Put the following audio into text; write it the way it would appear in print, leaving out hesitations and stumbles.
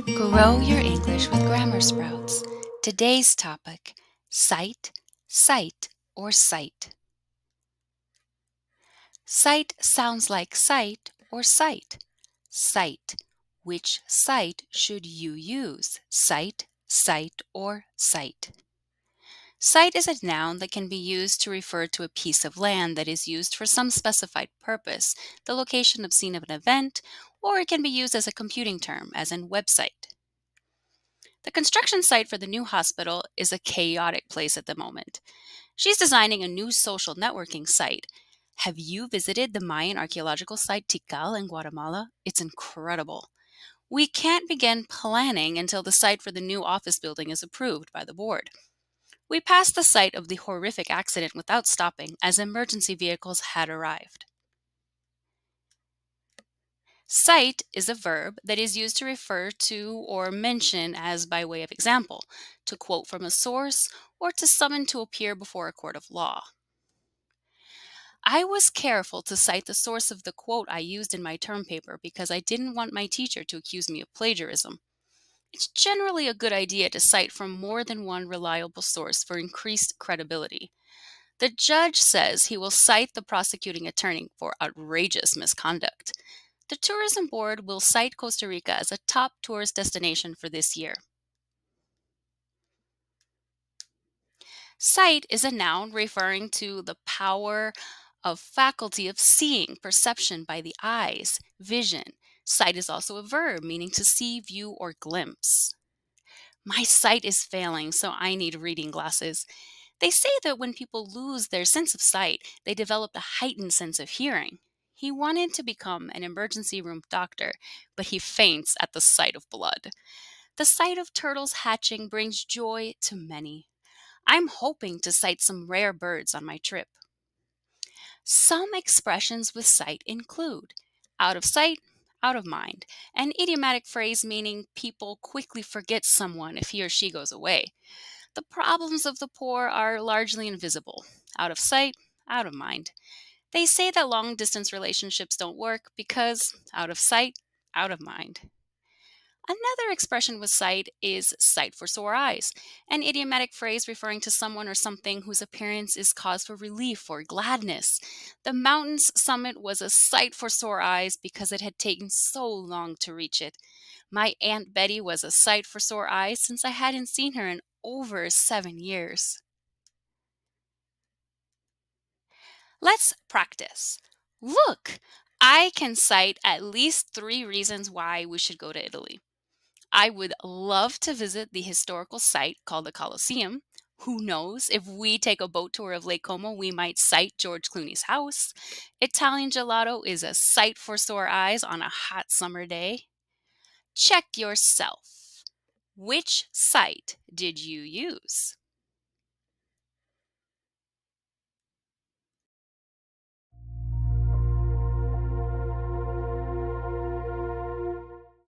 Grow your English with Grammar Sprouts. Today's topic, cite, cite, or cite. Cite sounds like cite or cite. Cite. Which cite should you use? Cite, cite, or cite. Cite is a noun that can be used to refer to a piece of land that is used for some specified purpose, the location of scene of an event, or it can be used as a computing term, as in website. The construction site for the new hospital is a chaotic place at the moment. She's designing a new social networking site. Have you visited the Mayan archaeological site Tikal in Guatemala? It's incredible. We can't begin planning until the site for the new office building is approved by the board. We passed the site of the horrific accident without stopping as emergency vehicles had arrived. Cite is a verb that is used to refer to or mention as by way of example, to quote from a source, or to summon to appear before a court of law. I was careful to cite the source of the quote I used in my term paper because I didn't want my teacher to accuse me of plagiarism. It's generally a good idea to cite from more than one reliable source for increased credibility. The judge says he will cite the prosecuting attorney for outrageous misconduct. The tourism board will cite Costa Rica as a top tourist destination for this year. Sight is a noun referring to the power of faculty of seeing, perception by the eyes, vision. Sight is also a verb meaning to see, view, or glimpse. My sight is failing, so I need reading glasses. They say that when people lose their sense of sight, they develop a heightened sense of hearing. He wanted to become an emergency room doctor, but he faints at the sight of blood. The sight of turtles hatching brings joy to many. I'm hoping to sight some rare birds on my trip. Some expressions with sight include out of sight, out of mind, an idiomatic phrase meaning people quickly forget someone if he or she goes away. The problems of the poor are largely invisible, out of sight, out of mind. They say that long-distance relationships don't work because out of sight, out of mind. Another expression with sight is sight for sore eyes, an idiomatic phrase referring to someone or something whose appearance is cause for relief or gladness. The mountain's summit was a sight for sore eyes because it had taken so long to reach it. My Aunt Betty was a sight for sore eyes since I hadn't seen her in over 7 years. Let's practice. Look, I can cite at least 3 reasons why we should go to Italy. I would love to visit the historical site called the Colosseum. Who knows, if we take a boat tour of Lake Como, we might cite George Clooney's house. Italian gelato is a sight for sore eyes on a hot summer day. Check yourself. Which site did you use?